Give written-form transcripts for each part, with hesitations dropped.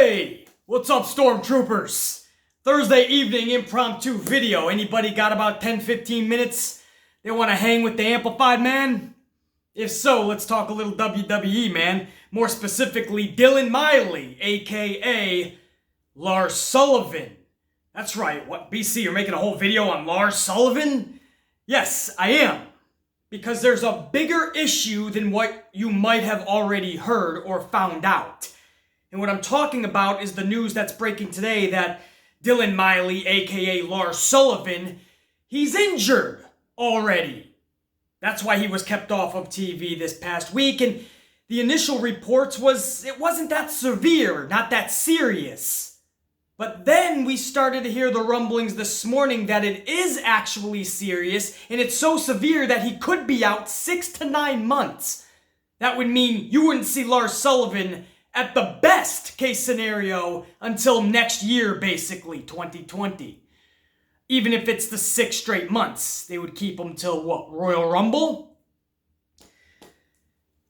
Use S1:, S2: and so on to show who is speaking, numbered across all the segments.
S1: Hey, what's up, Stormtroopers? Thursday evening impromptu video. Anybody got about 10-15 minutes they want to hang with the Amplified Man? If so, let's talk a little WWE, man. More specifically, Dylan Miley, aka Lars Sullivan. That's right, what, BC, you're making a whole video on Lars Sullivan? Yes, I am. Because there's a bigger issue than what you might have already heard or found out. And what I'm talking about is the news that's breaking today that Dylan Miley, aka Lars Sullivan, he's injured already. That's why he was kept off of TV this past week, and the initial reports was it wasn't that severe, not that serious. But then we started to hear the rumblings this morning that it is actually serious, and it's so severe that he could be out 6 to 9 months. That would mean you wouldn't see Lars Sullivan at the best case scenario until next year, basically, 2020. Even if it's the 6 straight months, they would keep him till what, Royal Rumble?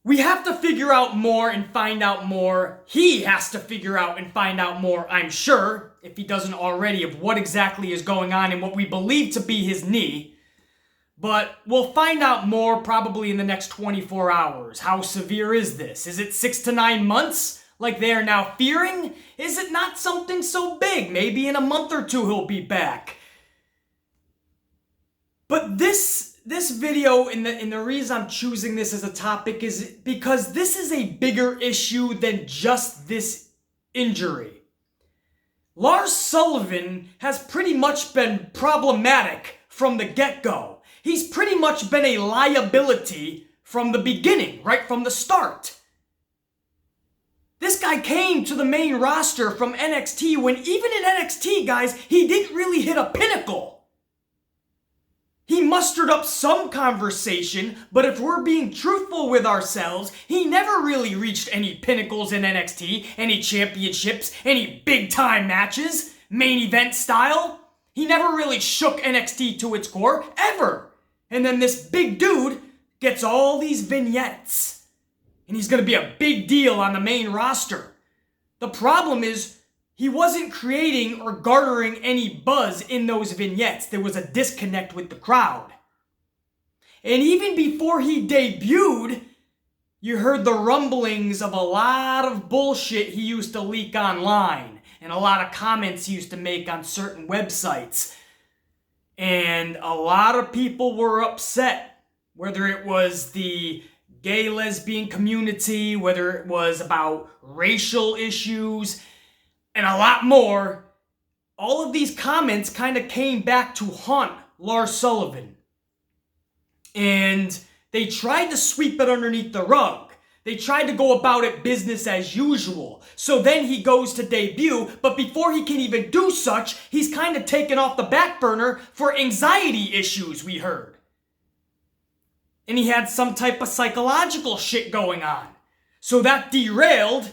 S1: We have to figure out more and find out more. He has to figure out and find out more, I'm sure, if he doesn't already, of what exactly is going on and what we believe to be his knee. But we'll find out more probably in the next 24 hours. How severe is this? Is it 6 to 9 months, like they are now fearing? Is it not something so big? Maybe in a month or two he'll be back. But this video, and the reason I'm choosing this as a topic is because this is a bigger issue than just this injury. Lars Sullivan has pretty much been problematic from the get-go. He's pretty much been a liability from the beginning, right from the start. This guy came to the main roster from NXT when even in NXT, guys, he didn't really hit a pinnacle. He mustered up some conversation, but if we're being truthful with ourselves, he never really reached any pinnacles in NXT, any championships, any big-time matches, main event style. He never really shook NXT to its core, ever. And then this big dude gets all these vignettes. And he's going to be a big deal on the main roster. The problem is, he wasn't creating or garnering any buzz in those vignettes. There was a disconnect with the crowd. And even before he debuted, you heard the rumblings of a lot of bullshit he used to leak online. And a lot of comments he used to make on certain websites. And a lot of people were upset. Whether it was the gay lesbian community, whether it was about racial issues, and a lot more. All of these comments kind of came back to haunt Lars Sullivan. And they tried to sweep it underneath the rug. They tried to go about it business as usual. So then he goes to debut, but before he can even do such, he's kind of taken off the back burner for anxiety issues, we heard. And he had some type of psychological shit going on. So that derailed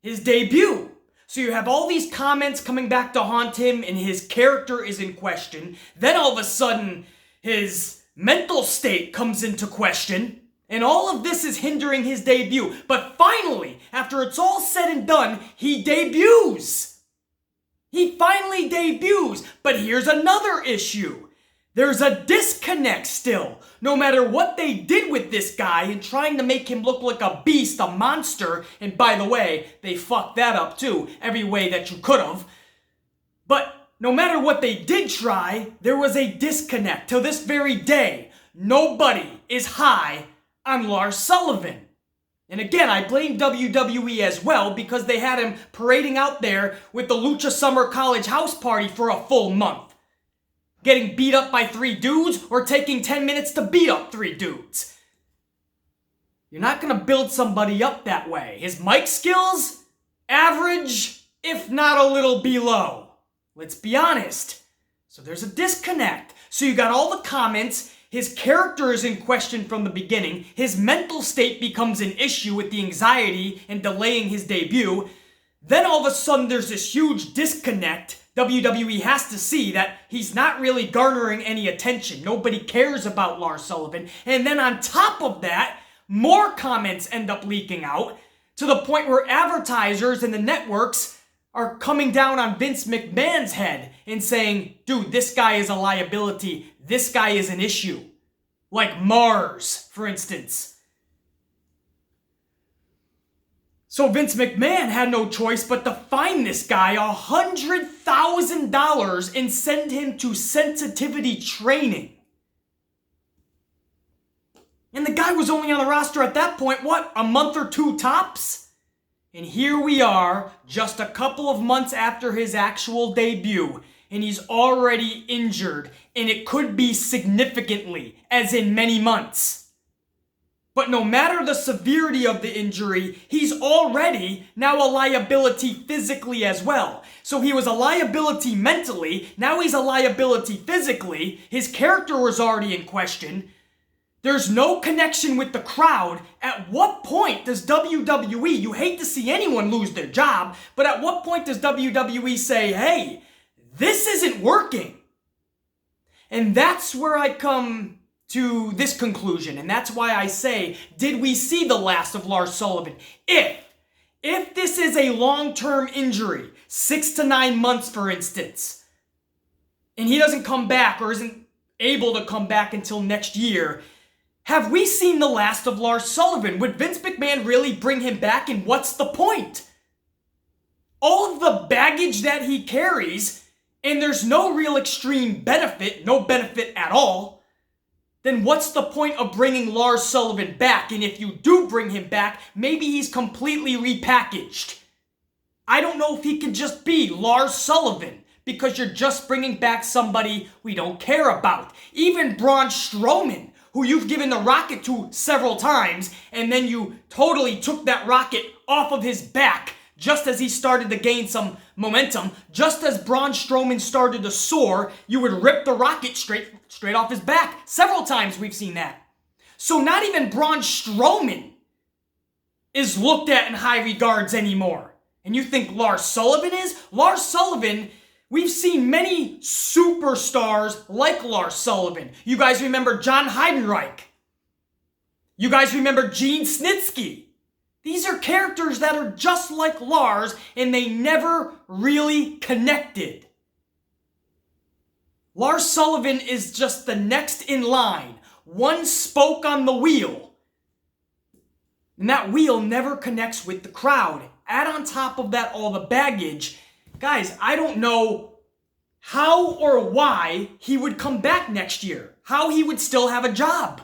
S1: his debut. So you have all these comments coming back to haunt him and his character is in question. Then all of a sudden, his mental state comes into question. And all of this is hindering his debut. But finally, after it's all said and done, he debuts. He finally debuts. But here's another issue. There's a disconnect still. No matter what they did with this guy in trying to make him look like a beast, a monster, and by the way, they fucked that up too, every way that you could have. But no matter what they did try, there was a disconnect. Till this very day, nobody is high on Lars Sullivan. And again, I blame WWE as well because they had him parading out there with the Lucha Summer College house party for a full month. Getting beat up by 3 dudes or taking 10 minutes to beat up 3 dudes. You're not going to build somebody up that way. His mic skills? Average, if not a little below. Let's be honest. So there's a disconnect. So you got all the comments. His character is in question from the beginning. His mental state becomes an issue with the anxiety and delaying his debut. Then all of a sudden there's this huge disconnect. WWE has to see that he's not really garnering any attention. Nobody cares about Lars Sullivan. And then on top of that, more comments end up leaking out to the point where advertisers and the networks are coming down on Vince McMahon's head and saying, dude, this guy is a liability. This guy is an issue. Like Mars, for instance. So Vince McMahon had no choice but to fine this guy $100,000 and send him to sensitivity training. And the guy was only on the roster at that point, what, a month or two tops? And here we are, just a couple of months after his actual debut, and he's already injured, and it could be significantly, as in many months. But no matter the severity of the injury, he's already now a liability physically as well. So he was a liability mentally, now he's a liability physically, his character was already in question. There's no connection with the crowd. At what point does WWE, you hate to see anyone lose their job, but at what point does WWE say, hey, this isn't working? And that's where I come to this conclusion, and that's why I say, did we see the last of Lars Sullivan? If this is a long-term injury, 6 to 9 months for instance, and he doesn't come back or isn't able to come back until next year, have we seen the last of Lars Sullivan? Would Vince McMahon really bring him back, and what's the point? All of the baggage that he carries, and there's no real extreme benefit, no benefit at all, then what's the point of bringing Lars Sullivan back? And if you do bring him back, maybe he's completely repackaged. I don't know if he could just be Lars Sullivan, because you're just bringing back somebody we don't care about. Even Braun Strowman, who you've given the rocket to several times, and then you totally took that rocket off of his back just as he started to gain some momentum. Just as Braun Strowman started to soar, you would rip the rocket straight off his back. Several times we've seen that. So not even Braun Strowman is looked at in high regards anymore. And you think Lars Sullivan is? Lars Sullivan, we've seen many superstars like Lars Sullivan. You guys remember John Heidenreich. You guys remember Gene Snitsky. These are characters that are just like Lars, and they never really connected. Lars Sullivan is just the next in line, one spoke on the wheel. And that wheel never connects with the crowd. Add on top of that all the baggage. Guys, I don't know how or why he would come back next year. How he would still have a job.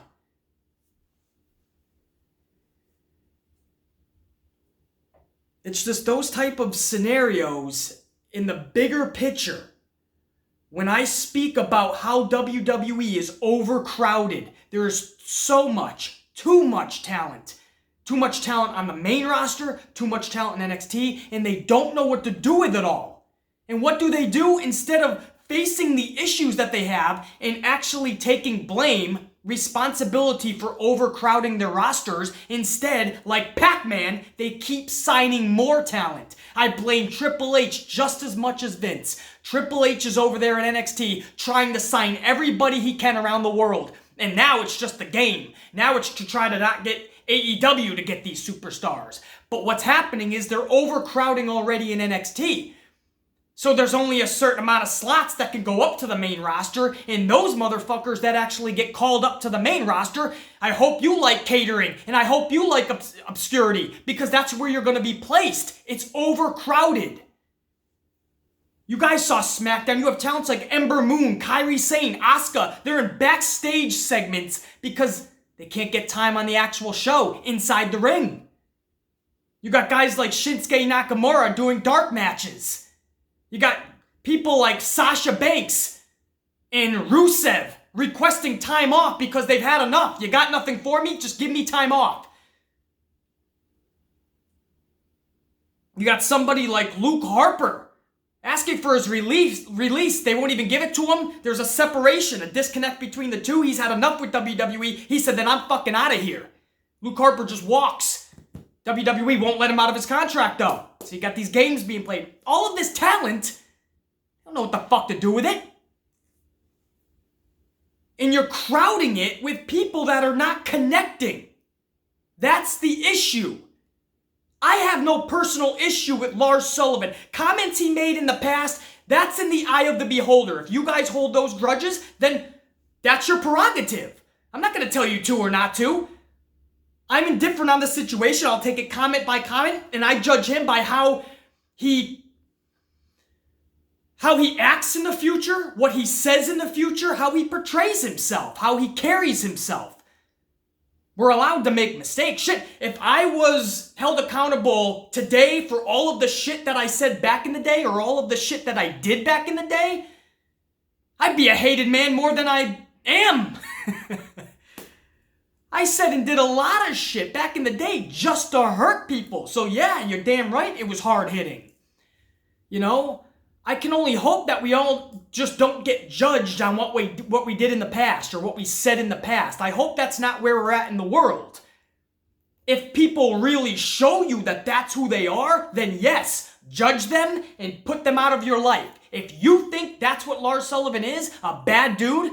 S1: It's just those type of scenarios in the bigger picture. When I speak about how WWE is overcrowded, there is so much, too much talent. Too much talent on the main roster, too much talent in NXT, and they don't know what to do with it all. And what do? Instead of facing the issues that they have and actually taking blame, responsibility for overcrowding their rosters, instead, like Pac-Man, they keep signing more talent. I blame Triple H just as much as Vince. Triple H is over there in NXT trying to sign everybody he can around the world. And now it's just the game. Now it's to try to not get AEW to get these superstars. But what's happening is they're overcrowding already in NXT. So there's only a certain amount of slots that can go up to the main roster, and those motherfuckers that actually get called up to the main roster, I hope you like catering, and I hope you like obscurity, because that's where you're going to be placed. It's overcrowded. You guys saw SmackDown. You have talents like Ember Moon, Kairi Sane, Asuka. They're in backstage segments because they can't get time on the actual show inside the ring. You got guys like Shinsuke Nakamura doing dark matches. You got people like Sasha Banks and Rusev requesting time off because they've had enough. You got nothing for me? Just give me time off. You got somebody like Luke Harper asking for his release. They won't even give it to him. There's a separation, a disconnect between the two. He's had enough with WWE. He said, then I'm fucking out of here. Luke Harper just walks. WWE won't let him out of his contract, though. So you got these games being played. All of this talent, I don't know what the fuck to do with it. And you're crowding it with people that are not connecting. That's the issue. I have no personal issue with Lars Sullivan. Comments he made in the past, that's in the eye of the beholder. If you guys hold those grudges, then that's your prerogative. I'm not going to tell you to or not to. I'm indifferent on the situation. I'll take it comment by comment, and I judge him by how he acts in the future, what he says in the future, how he portrays himself, how he carries himself. We're allowed to make mistakes. Shit, if I was held accountable today for all of the shit that I said back in the day or all of the shit that I did back in the day, I'd be a hated man more than I am. I said and did a lot of shit back in the day just to hurt people. So yeah, you're damn right it was hard hitting. You know, I can only hope that we all just don't get judged on what we did in the past or what we said in the past. I hope that's not where we're at in the world. If people really show you that that's who they are, then yes, judge them and put them out of your life. If you think that's what Lars Sullivan is, a bad dude,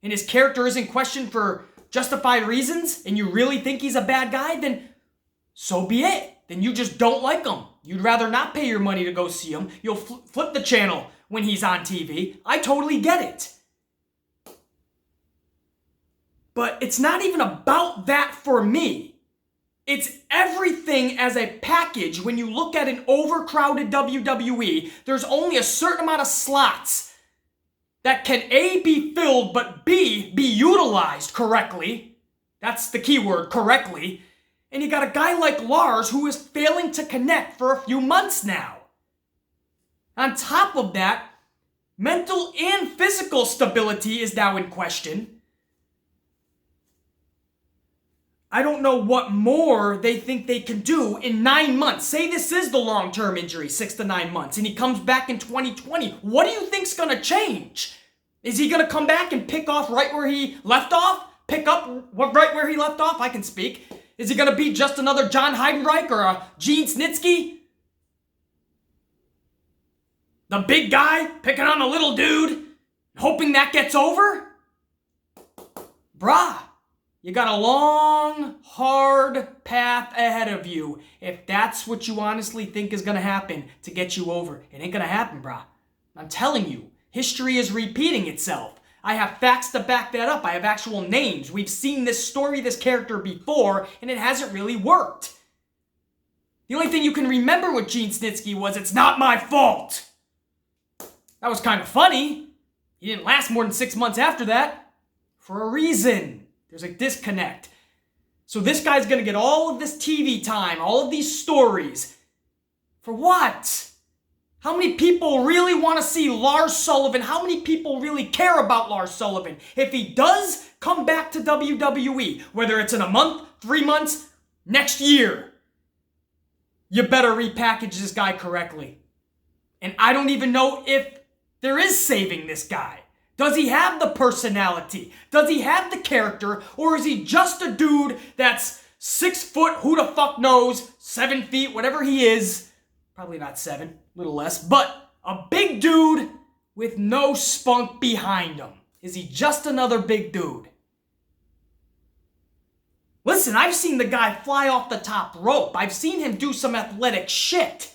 S1: and his character isn't questioned for justified reasons, and you really think he's a bad guy, then so be it. Then you just don't like him. You'd rather not pay your money to go see him. You'll flip the channel when he's on TV. I totally get it. But it's not even about that for me. It's everything as a package. When you look at an overcrowded WWE, there's only a certain amount of slots that can A, be filled, but B, be utilized correctly. That's the key word, correctly. And you got a guy like Lars who is failing to connect for a few months now. On top of that, mental and physical stability is now in question. I don't know what more they think they can do in 9 months. Say this is the long-term injury, 6 to 9 months, and he comes back in 2020. What do you think's going to change? Is he going to come back and pick off right where he left off? Pick up right where he left off? I can speak. Is he going to be just another John Heidenreich or a Gene Snitsky? The big guy picking on the little dude, hoping that gets over? Bruh. You got a long, hard path ahead of you if that's what you honestly think is going to happen to get you over. It ain't going to happen, brah. I'm telling you, history is repeating itself. I have facts to back that up. I have actual names. We've seen this story, this character before, and it hasn't really worked. The only thing you can remember with Gene Snitsky was, "It's not my fault." That was kind of funny. He didn't last more than 6 months after that. For a reason. There's a disconnect. So this guy's going to get all of this TV time, all of these stories. For what? How many people really want to see Lars Sullivan? How many people really care about Lars Sullivan? If he does come back to WWE, whether it's in a month, 3 months, next year, you better repackage this guy correctly. And I don't even know if there is saving this guy. Does he have the personality? Does he have the character? Or is he just a dude that's 6 foot, who the fuck knows, 7 feet, whatever he is. Probably not 7, a little less. But a big dude with no spunk behind him. Is he just another big dude? Listen, I've seen the guy fly off the top rope. I've seen him do some athletic shit.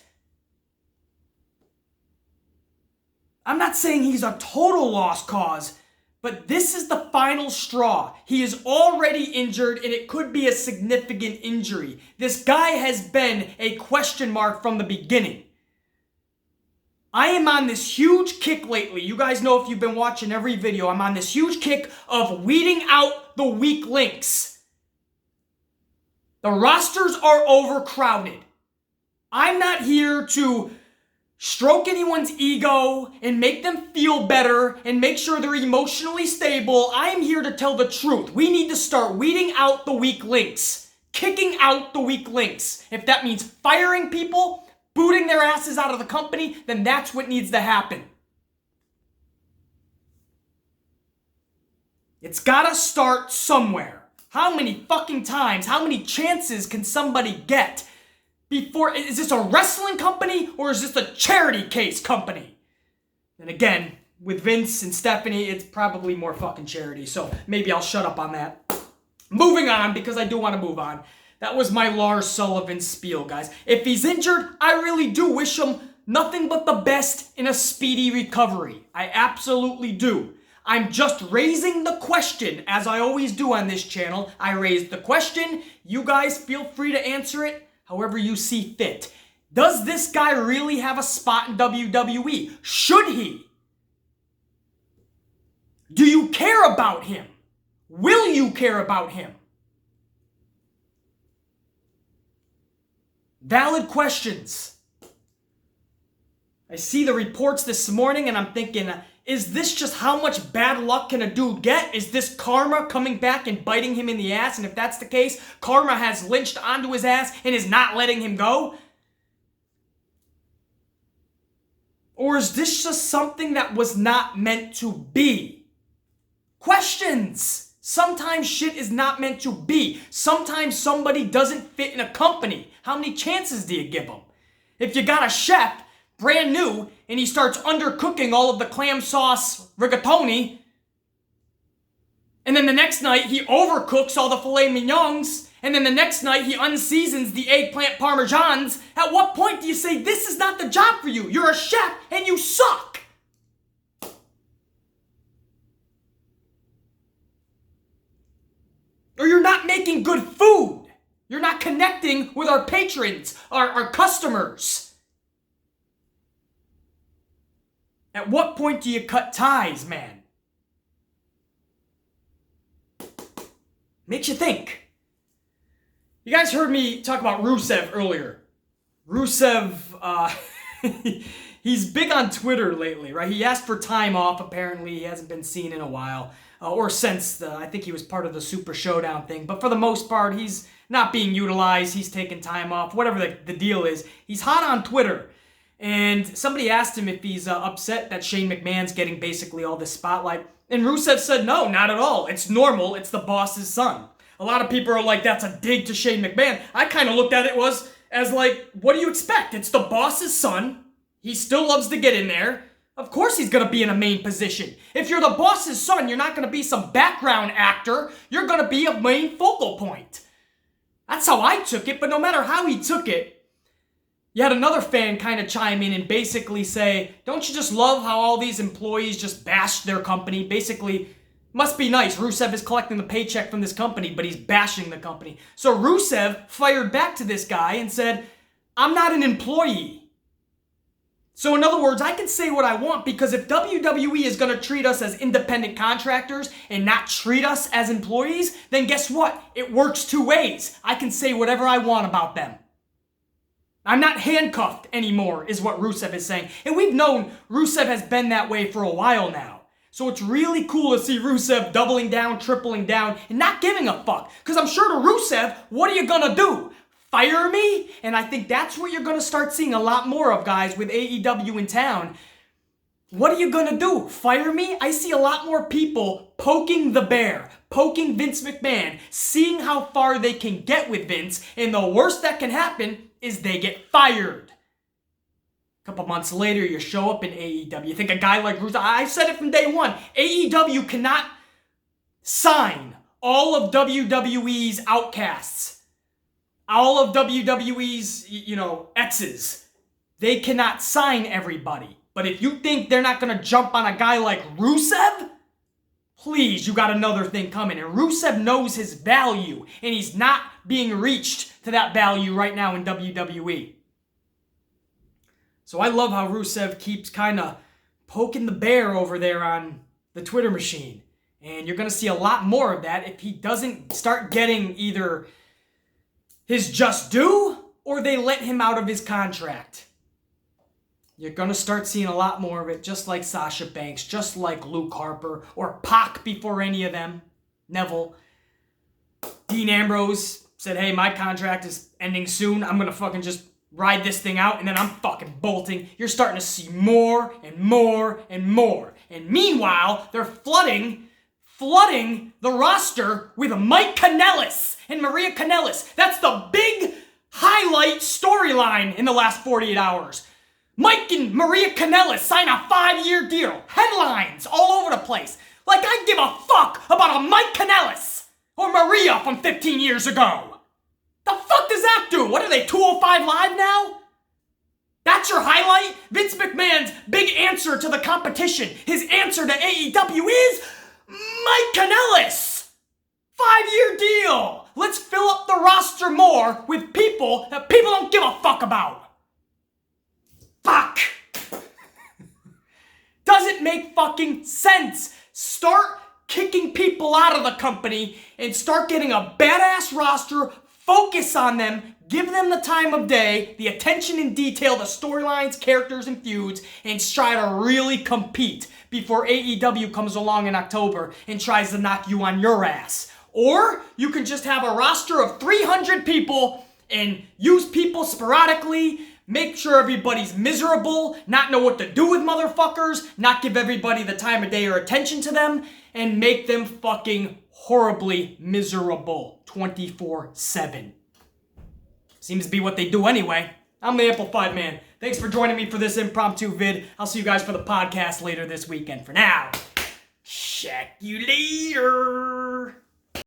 S1: I'm not saying he's a total lost cause, but this is the final straw. He is already injured, and it could be a significant injury. This guy has been a question mark from the beginning. I am on this huge kick lately. You guys know if you've been watching every video, I'm on this huge kick of weeding out the weak links. The rosters are overcrowded. I'm not here to stroke anyone's ego and make them feel better and make sure they're emotionally stable. I'm here to tell the truth. We need to start weeding out the weak links. Kicking out the weak links. If that means firing people, booting their asses out of the company, then that's what needs to happen. It's gotta start somewhere. How many fucking times, how many chances can somebody get before? Is this a wrestling company or is this a charity case company? And again, with Vince and Stephanie, it's probably more fucking charity. So maybe I'll shut up on that. Moving on, because I do want to move on. That was my Lars Sullivan spiel, guys. If he's injured, I really do wish him nothing but the best in a speedy recovery. I absolutely do. I'm just raising the question, as I always do on this channel. I raised the question. You guys feel free to answer it however you see fit. Does this guy really have a spot in WWE? Should he? Do you care about him? Will you care about him? Valid questions. I see the reports this morning and I'm thinking, is this just how much bad luck can a dude get? Is this karma coming back and biting him in the ass? And if that's the case, karma has lynched onto his ass and is not letting him go? Or is this just something that was not meant to be? Questions. Sometimes shit is not meant to be. Sometimes somebody doesn't fit in a company. How many chances do you give them? If you got a chef, brand new, and he starts undercooking all of the clam sauce rigatoni, and then the next night he overcooks all the filet mignons, and then the next night he unseasons the eggplant parmesans, at what point do you say, this is not the job for you? You're a chef and you suck. Or you're not making good food. You're not connecting with our patrons, our customers. At what point do you cut ties, man? Makes you think. You guys heard me talk about Rusev earlier. Rusev, he's big on Twitter lately, right? He asked for time off, apparently. He hasn't been seen in a while. Or since, I think he was part of the Super Showdown thing. But for the most part, he's not being utilized. He's taking time off, whatever the deal is. He's hot on Twitter. And somebody asked him if he's upset that Shane McMahon's getting basically all this spotlight. And Rusev said, no, not at all. It's normal. It's the boss's son. A lot of people are like, that's a dig to Shane McMahon. I kind of looked at it as like, what do you expect? It's the boss's son. He still loves to get in there. Of course he's going to be in a main position. If you're the boss's son, you're not going to be some background actor. You're going to be a main focal point. That's how I took it, but no matter how he took it, you had another fan kind of chime in and basically say, don't you just love how all these employees just bash their company? Basically, must be nice. Rusev is collecting the paycheck from this company, but he's bashing the company. So Rusev fired back to this guy and said, I'm not an employee. So in other words, I can say what I want because if WWE is going to treat us as independent contractors and not treat us as employees, then guess what? It works two ways. I can say whatever I want about them. I'm not handcuffed anymore, is what Rusev is saying. And we've known Rusev has been that way for a while now. So it's really cool to see Rusev doubling down, tripling down, and not giving a fuck. Because I'm sure to Rusev, what are you going to do? Fire me? And I think that's what you're going to start seeing a lot more of, guys, with AEW in town. What are you going to do? Fire me? I see a lot more people poking the bear, poking Vince McMahon, seeing how far they can get with Vince, and the worst that can happen is they get fired. A couple months later, you show up in AEW. You think a guy like Rusev, I said it from day one, AEW cannot sign all of WWE's outcasts. All of WWE's, exes. They cannot sign everybody. But if you think they're not going to jump on a guy like Rusev, please, you got another thing coming. And Rusev knows his value, and he's not being reached to that value right now in WWE. So I love how Rusev keeps kind of poking the bear over there on the Twitter machine. And you're going to see a lot more of that if he doesn't start getting either his just due, or they let him out of his contract. You're going to start seeing a lot more of it, just like Sasha Banks, just like Luke Harper, or Pac before any of them, Neville. Dean Ambrose said, hey, my contract is ending soon. I'm going to fucking just ride this thing out, and then I'm fucking bolting. You're starting to see more and more and more. And meanwhile, they're flooding the roster with Mike Kanellis and Maria Kanellis. That's the big highlight storyline in the last 48 hours. Mike and Maria Kanellis sign a 5-year deal. Headlines all over the place. Like I give a fuck about a Mike Kanellis or Maria from 15 years ago. The fuck does that do? What are they, 205 Live now? That's your highlight? Vince McMahon's big answer to the competition, his answer to AEW is Mike Kanellis. 5-year deal. Let's fill up the roster more with people that people don't give a fuck about. Fuck. Doesn't make fucking sense. Start kicking people out of the company and start getting a badass roster. Focus on them. Give them the time of day, the attention and detail, the storylines, characters, and feuds, and try to really compete before AEW comes along in October and tries to knock you on your ass. Or you can just have a roster of 300 people and use people sporadically, make sure everybody's miserable, not know what to do with motherfuckers, not give everybody the time of day or attention to them, and make them fucking horribly miserable 24/7. Seems to be what they do anyway. I'm the Amplified Man. Thanks for joining me for this impromptu vid. I'll see you guys for the podcast later this weekend. For now, check you later.